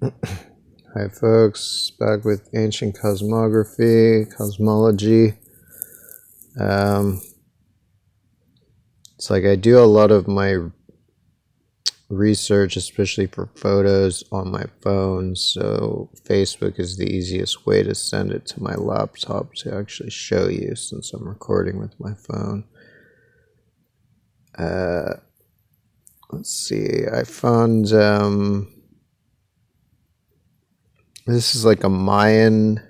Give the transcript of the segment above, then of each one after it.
Hi folks, back with ancient cosmology. It's like I do a lot of my research, especially for photos, on my phone, so Facebook is the easiest way to send it to my laptop to actually show you, since I'm recording with my phone. Let's see, I found this is like a Mayan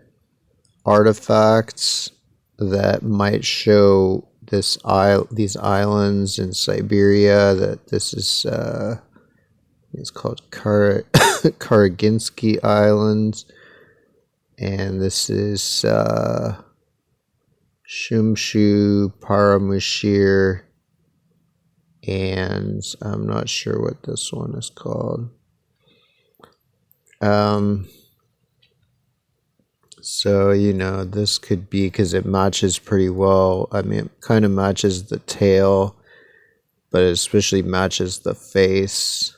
artifacts that might show these islands in Siberia. That this is it's called Karaginsky Islands, and this is Shumshu Paramushir, and I'm not sure what this one is called. So, this could be, because it matches pretty well. I mean, it kind of matches the tail, but it especially matches the face.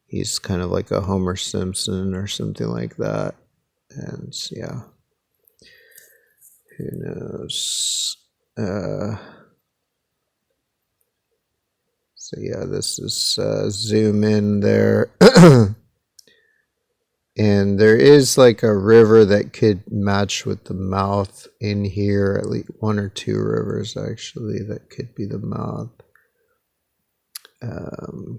He's kind of like a Homer Simpson or something like that. And yeah, who knows? So yeah, this is zoom in there. And there is like a river that could match with the mouth in here, at least one or two rivers actually that could be the mouth. And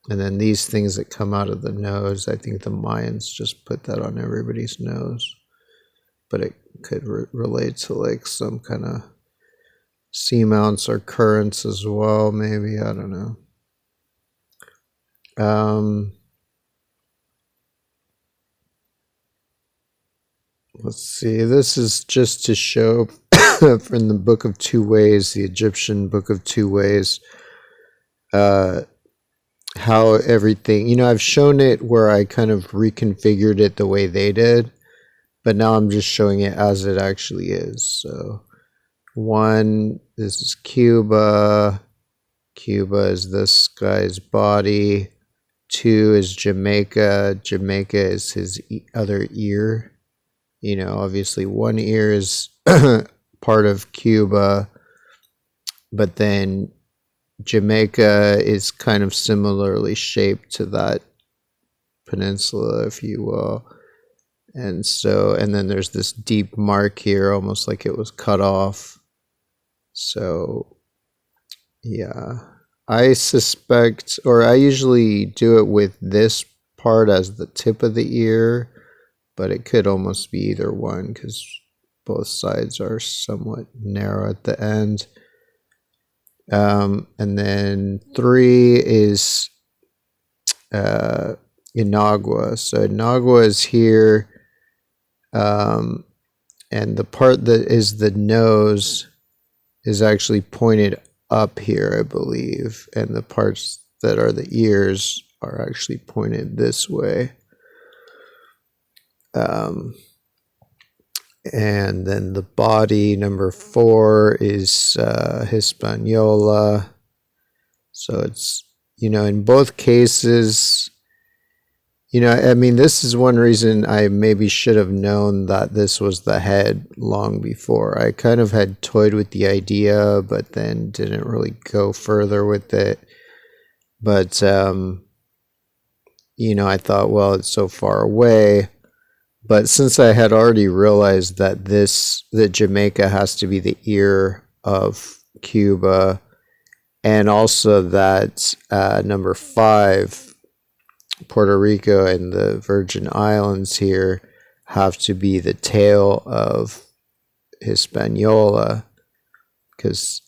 then these things that come out of the nose, I think the Mayans just put that on everybody's nose. But it could relate to like some kind of seamounts or currents as well, maybe. I don't know. Let's see, this is just to show from the Book of Two Ways, the Egyptian Book of Two Ways, how everything, I've shown it where I kind of reconfigured it the way they did, but now I'm just showing it as it actually is. So one, this is Cuba. Cuba is this guy's body. Two is Jamaica. Jamaica is his other ear. Obviously one ear is part of Cuba, but then Jamaica is kind of similarly shaped to that peninsula, if you will. And then there's this deep mark here, almost like it was cut off. So, yeah. I suspect, or I usually do it with this part as the tip of the ear, but it could almost be either one because both sides are somewhat narrow at the end. And then three is Inagua. So Inagua is here, and the part that is the nose is actually pointed up here, I believe, and the parts that are the ears are actually pointed this way. And then the body, number 4, is Hispaniola. So it's, in both cases, I mean, this is one reason I maybe should have known that this was the head long before. I kind of had toyed with the idea, but then didn't really go further with it. But, I thought, well, it's so far away. But since I had already realized that that Jamaica has to be the ear of Cuba, and also that number 5, Puerto Rico and the Virgin Islands here have to be the tail of Hispaniola, because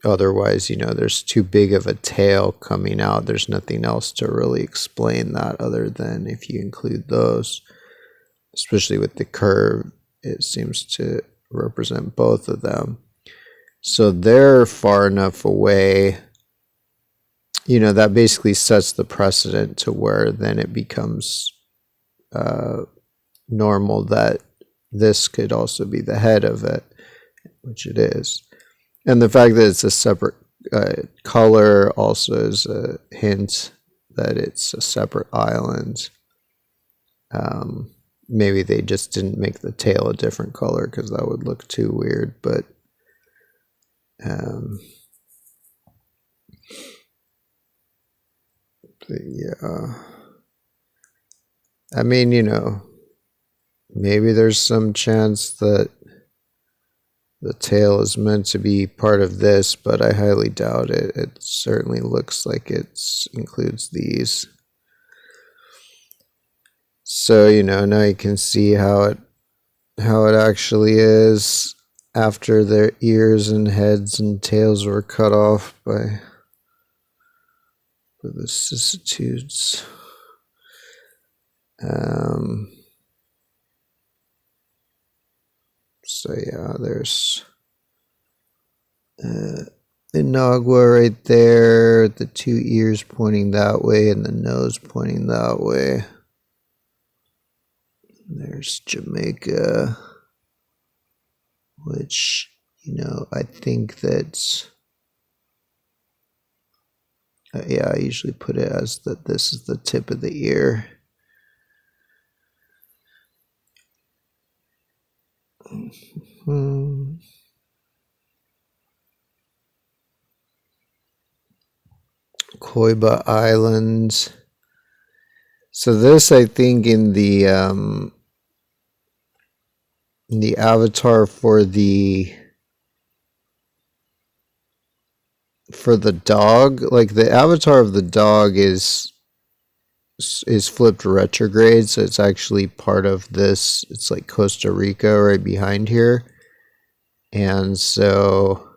otherwise, there's too big of a tail coming out. There's nothing else to really explain that other than if you include those. Especially with the curve, it seems to represent both of them. So they're far enough away, that basically sets the precedent to where then it becomes normal that this could also be the head of it, which it is. And the fact that it's a separate color also is a hint that it's a separate island. Maybe they just didn't make the tail a different color because that would look too weird, but yeah. I mean, maybe there's some chance that the tail is meant to be part of this, but I highly doubt it. It certainly looks like it includes these. So, now you can see how it actually is after their ears and heads and tails were cut off by the vicissitudes. So yeah, there's Inagua right there, the two ears pointing that way and the nose pointing that way. There's Jamaica, which, I think that's, yeah, I usually put it as that this is the tip of the ear. Koiba Islands. So this, I think, in the avatar for the dog, like the avatar of the dog is flipped retrograde, so it's actually part of this. It's like Costa Rica right behind here, and so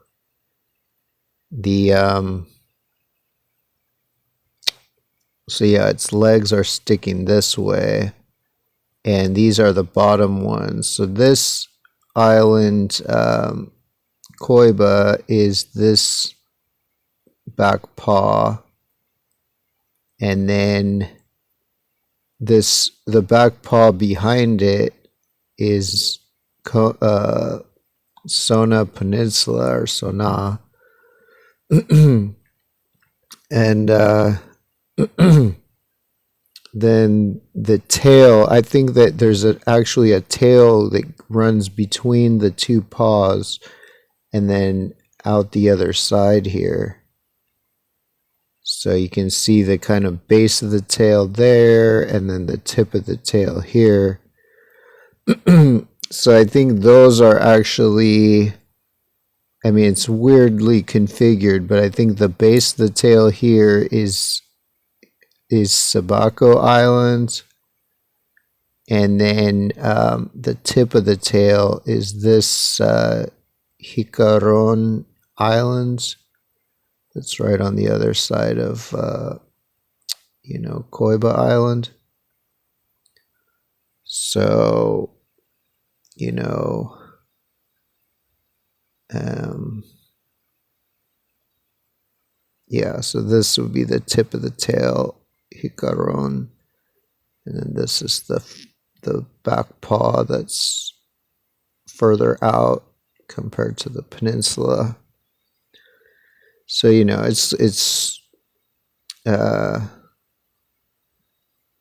the so yeah, its legs are sticking this way, and these are the bottom ones. So this island, Koiba, is this back paw, and then the back paw behind it is Sona Peninsula or Sona, and then the tail. I think that there's actually a tail that runs between the two paws, and then out the other side here. So you can see the kind of base of the tail there, and then the tip of the tail here. So I think those are actually, I mean, it's weirdly configured, but I think the base of the tail here is Sabaco Island, and then the tip of the tail is this Hicaron Island. That's right on the other side of, Koiba Island. So, yeah, so this would be the tip of the tail, Hicaron, and then this is the back paw that's further out compared to the peninsula. So, it's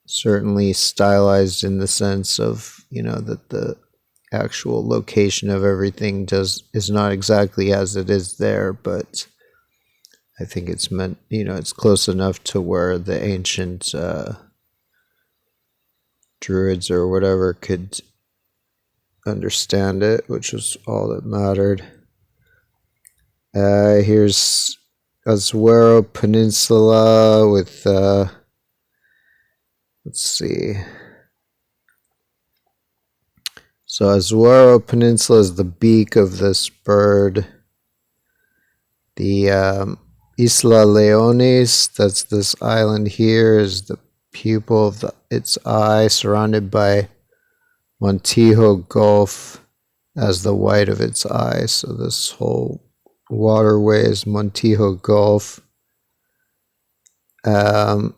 certainly stylized in the sense of, that the actual location of everything is not exactly as it is there, but I think it's meant, it's close enough to where the ancient druids or whatever could understand it, which was all that mattered. Here's Azuero Peninsula with, let's see. So Azuero Peninsula is the beak of this bird. The Isla Leones, that's this island here, is the pupil of its eye, surrounded by Montijo Gulf as the white of its eye. So this whole waterway is Montijo Gulf. And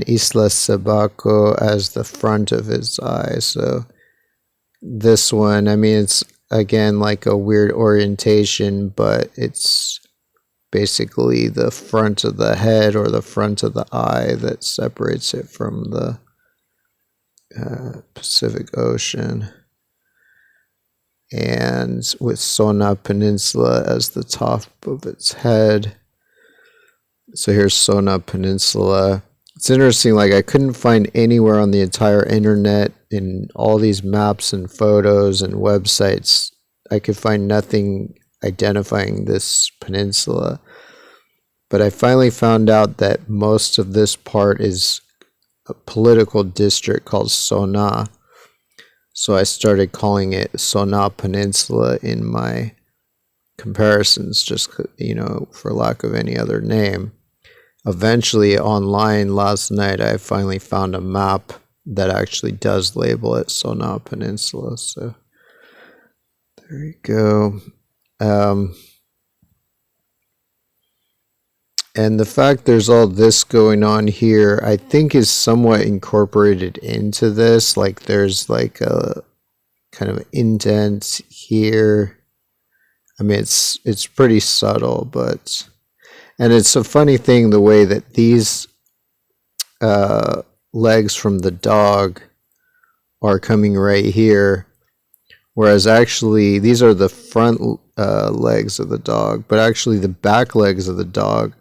Isla Sabaco as the front of its eye. So this one, I mean, it's again like a weird orientation, but it's basically the front of the head or the front of the eye that separates it from the Pacific Ocean, and with Sona Peninsula as the top of its head. So here's Sona Peninsula. It's interesting, like I couldn't find anywhere on the entire internet in all these maps and photos and websites. I could find nothing identifying this peninsula. But I finally found out that most of this part is a political district called Sona. So I started calling it Sona Peninsula in my comparisons, just, for lack of any other name. Eventually, online last night, I finally found a map that actually does label it Sona Peninsula. So there you go. And the fact there's all this going on here, I think is somewhat incorporated into this. Like there's like a kind of indent here. I mean, it's pretty subtle, but, and it's a funny thing the way that these legs from the dog are coming right here, whereas actually these are the front legs of the dog, but actually the back legs of the dog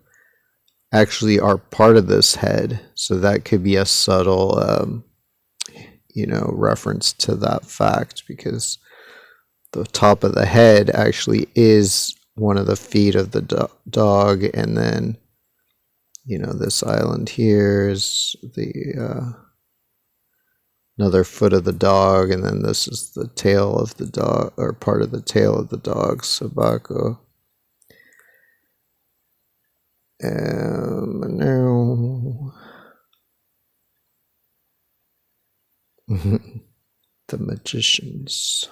actually are part of this head. So that could be a subtle, reference to that fact, because the top of the head actually is one of the feet of the dog, and then, this island here is the another foot of the dog, and then this is the tail of the dog, or part of the tail of the dog, Sabako. No. The magicians.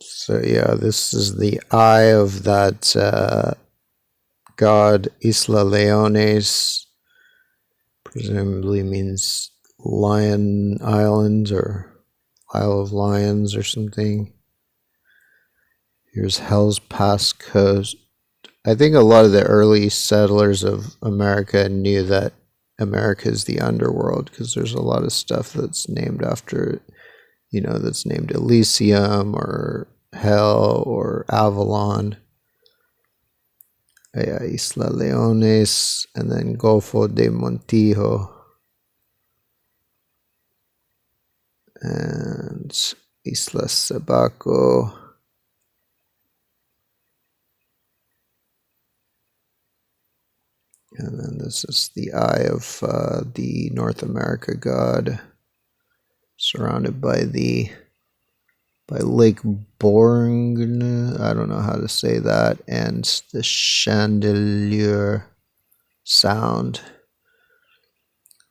So yeah, this is the eye of that god Isla Leones. Presumably means Lion Island or Isle of Lions or something. Here's Hell's Pass Coast. I think a lot of the early settlers of America knew that America is the underworld, because there's a lot of stuff that's named after, that's named Elysium or Hell or Avalon. Yeah, Isla Leones, and then Golfo de Montijo, and Isla Sabaco. And then this is the eye of the North America god, surrounded by Lake Borgne. I don't know how to say that, and the Chandelier Sound.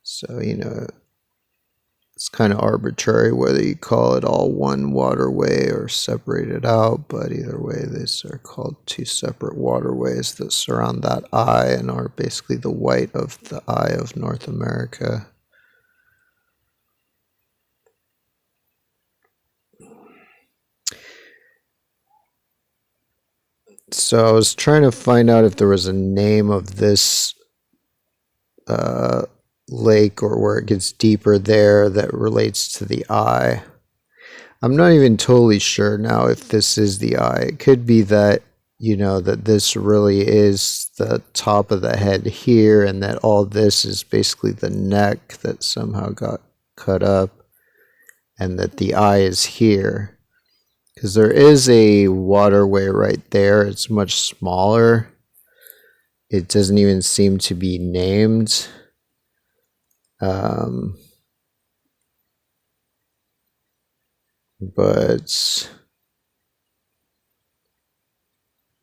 So, it's kind of arbitrary whether you call it all one waterway or separate it out, but either way, these are called two separate waterways that surround that eye and are basically the white of the eye of North America. So I was trying to find out if there was a name of this lake, or where it gets deeper there, that relates to the eye. I'm not even totally sure now if this is the eye. It could be that, that this really is the top of the head here, and that all this is basically the neck that somehow got cut up, and that the eye is here. Because there is a waterway right there. It's much smaller. It doesn't even seem to be named. But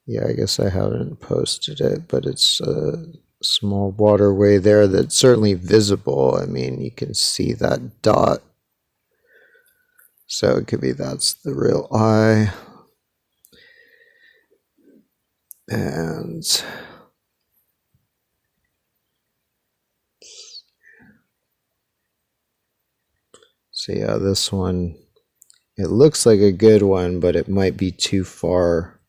yeah, I guess I haven't posted it, but it's a small waterway there that's certainly visible. I mean, you can see that dot. So it could be that's the real eye. And So yeah, this one, it looks like a good one, but it might be too far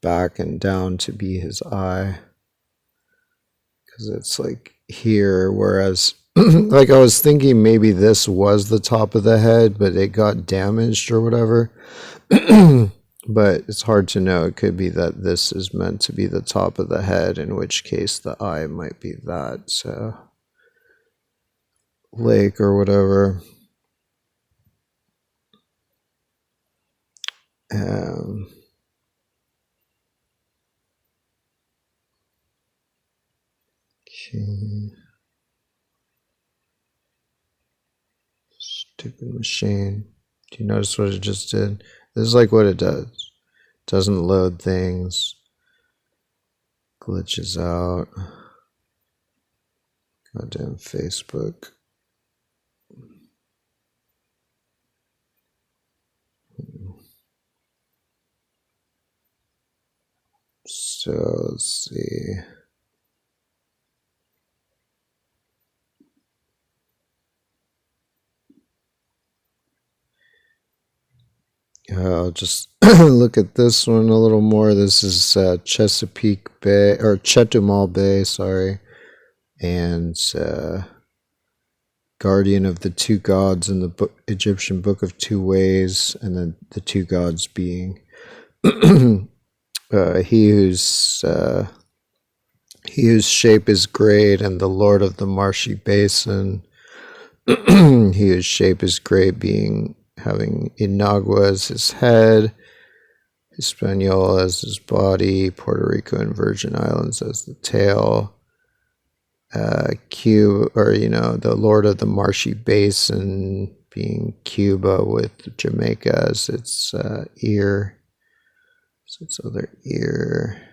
back and down to be his eye. Because it's like here, whereas like I was thinking maybe this was the top of the head, but it got damaged or whatever. But it's hard to know. It could be that this is meant to be the top of the head, in which case the eye might be that lake or whatever. Um, okay. Stupid machine. Do you notice what it just did? This is like what it does. It doesn't load things. Glitches out. Goddamn Facebook. So let's see. I'll just look at this one a little more. This is Chesapeake Bay, or Chetumal Bay, sorry. And guardian of the two gods in the Egyptian Book of Two Ways, and then the two gods being he whose shape is great, and the lord of the marshy basin. He whose shape is great, being having Inagua as his head, Hispaniola as his body, Puerto Rico and Virgin Islands as the tail. Cuba, or the Lord of the Marshy Basin being Cuba, with Jamaica as its ear, so its other ear.